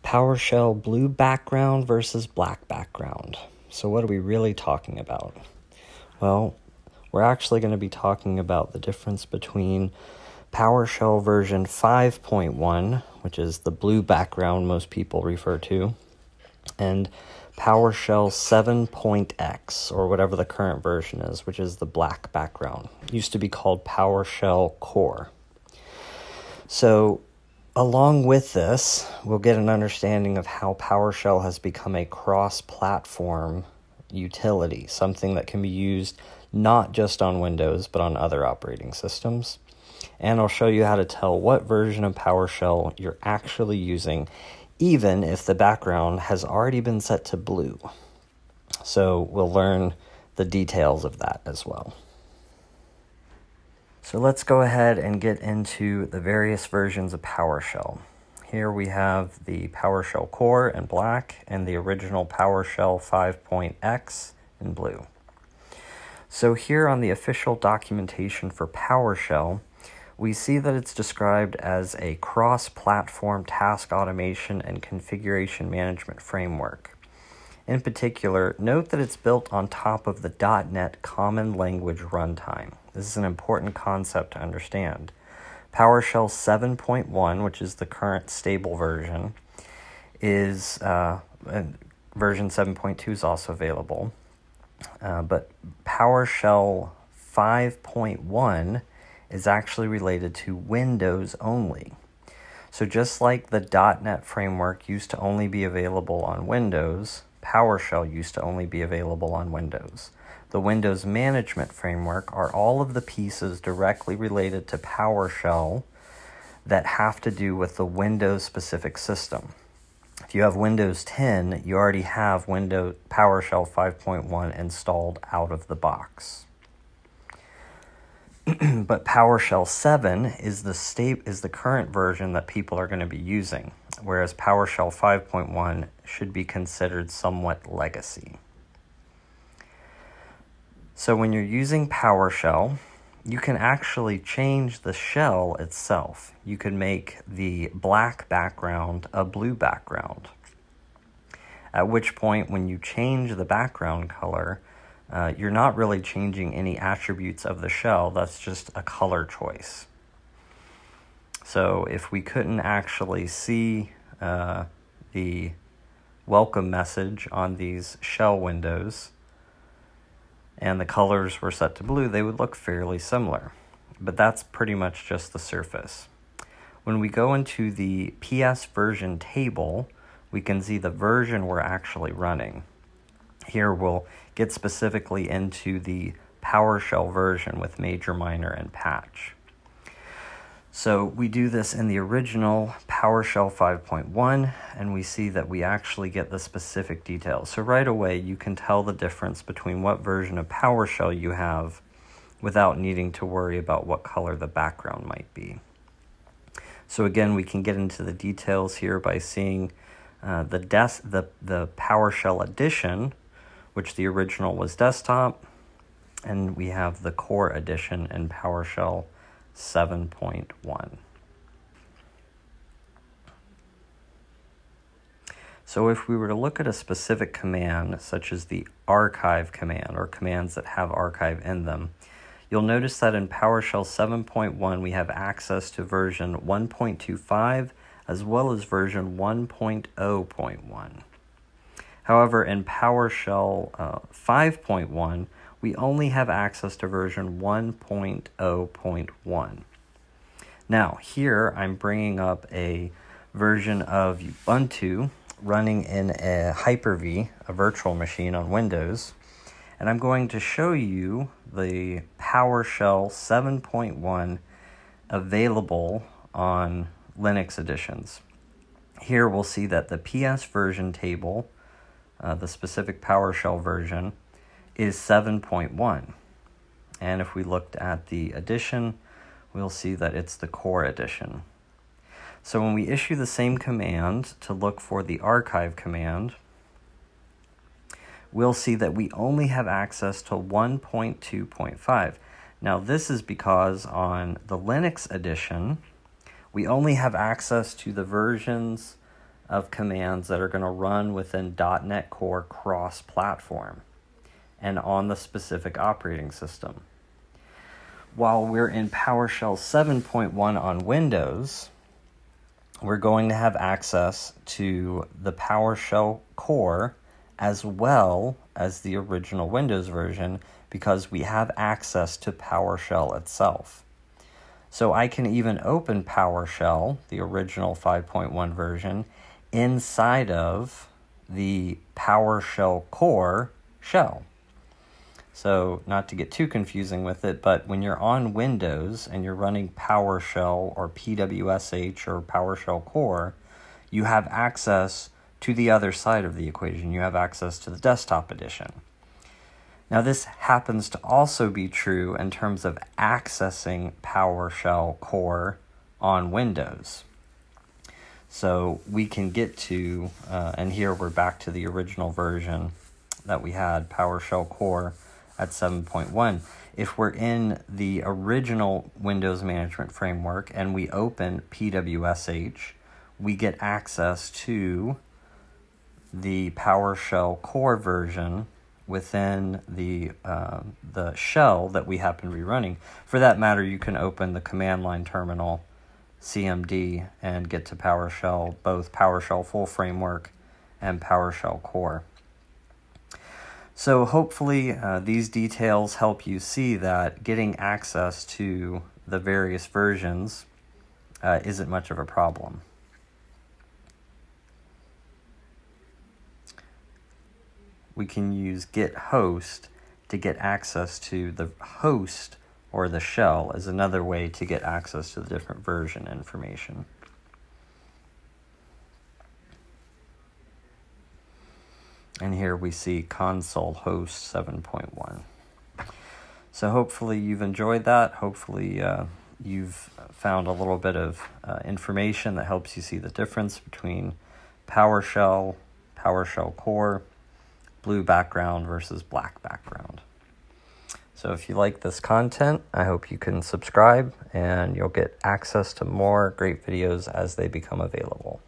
PowerShell blue background versus black background. So what are we really talking about? Well, we're actually going to be talking about the difference between PowerShell version 5.1, which is the blue background most people refer to, and PowerShell 7.x, or whatever the current version is, which is the black background. It used to be called PowerShell-Core. So along with this, we'll get an understanding of how PowerShell has become a cross-platform utility, something that can be used not just on Windows, but on other operating systems. And I'll show you how to tell what version of PowerShell you're actually using, even if the background has already been set to blue. So we'll learn the details of that as well. So let's go ahead and get into the various versions of PowerShell. Here we have the PowerShell-Core in black and the original PowerShell 5.x in blue. So here on the official documentation for PowerShell, we see that it's described as a cross-platform task automation and configuration management framework. In particular, note that it's built on top of the .NET Common Language Runtime. This is an important concept to understand. PowerShell 7.1, which is the current stable version, is version 7.2 is also available. But PowerShell 5.1 is actually related to Windows only. So just like the .NET framework used to only be available on Windows, PowerShell used to only be available on Windows. The Windows Management Framework are all of the pieces directly related to PowerShell that have to do with the Windows-specific system. If you have Windows 10, you already have PowerShell 5.1 installed out of the box. But PowerShell 7 is the current version that people are going to be using, whereas PowerShell 5.1 should be considered somewhat legacy. So when you're using PowerShell, you can actually change the shell itself. You can make the black background a blue background, at which point when you change the background color, you're not really changing any attributes of the shell. That's just a color choice. So if we couldn't actually see the welcome message on these shell windows and the colors were set to blue, they would look fairly similar. But that's pretty much just the surface. When we go into the PS version table, we can see the version we're actually running. Here we'll get specifically into the PowerShell version with major, minor, and patch. So we do this in the original PowerShell 5.1, and we see that we actually get the specific details. So right away, you can tell the difference between what version of PowerShell you have without needing to worry about what color the background might be. So again, we can get into the details here by seeing the PowerShell edition, which the original was desktop, and we have the core edition in PowerShell 7.1. So if we were to look at a specific command, such as the archive command, or commands that have archive in them, you'll notice that in PowerShell 7.1 we have access to version 1.25 as well as version 1.0.1. However, in PowerShell 5.1, we only have access to version 1.0.1. Now, here I'm bringing up a version of Ubuntu running in a Hyper-V, a virtual machine on Windows, and I'm going to show you the PowerShell 7.1 available on Linux editions. Here we'll see that the PS version table, the specific PowerShell version, is 7.1. And if we looked at the edition, we'll see that it's the core edition. So when we issue the same command to look for the archive command, we'll see that we only have access to 1.2.5. Now this is because on the Linux edition, we only have access to the versions of commands that are going to run within .NET Core cross-platform and on the specific operating system. While we're in PowerShell 7.1 on Windows, we're going to have access to the PowerShell-Core as well as the original Windows version because we have access to PowerShell itself. So I can even open PowerShell, the original 5.1 version, inside of the PowerShell-Core shell. So not to get too confusing with it, but when you're on Windows and you're running PowerShell or PWSH or PowerShell-Core, you have access to the other side of the equation. You have access to the desktop edition. Now this happens to also be true in terms of accessing PowerShell-Core on Windows. So we can get to, and here we're back to the original version that we had, PowerShell-Core at 7.1. If we're in the original Windows Management Framework and we open PWSH, we get access to the PowerShell-Core version within the shell that we happen to be running. For that matter, you can open the command line terminal CMD and get to PowerShell, both PowerShell Full Framework and PowerShell-Core. So hopefully these details help you see that getting access to the various versions isn't much of a problem. We can use get host to get access to the host or the shell is another way to get access to the different version information. And here we see console host 7.1. So hopefully you've enjoyed that. Hopefully you've found a little bit of information that helps you see the difference between PowerShell, PowerShell-Core, Blue background versus black background. So if you like this content, I hope you can subscribe and you'll get access to more great videos as they become available.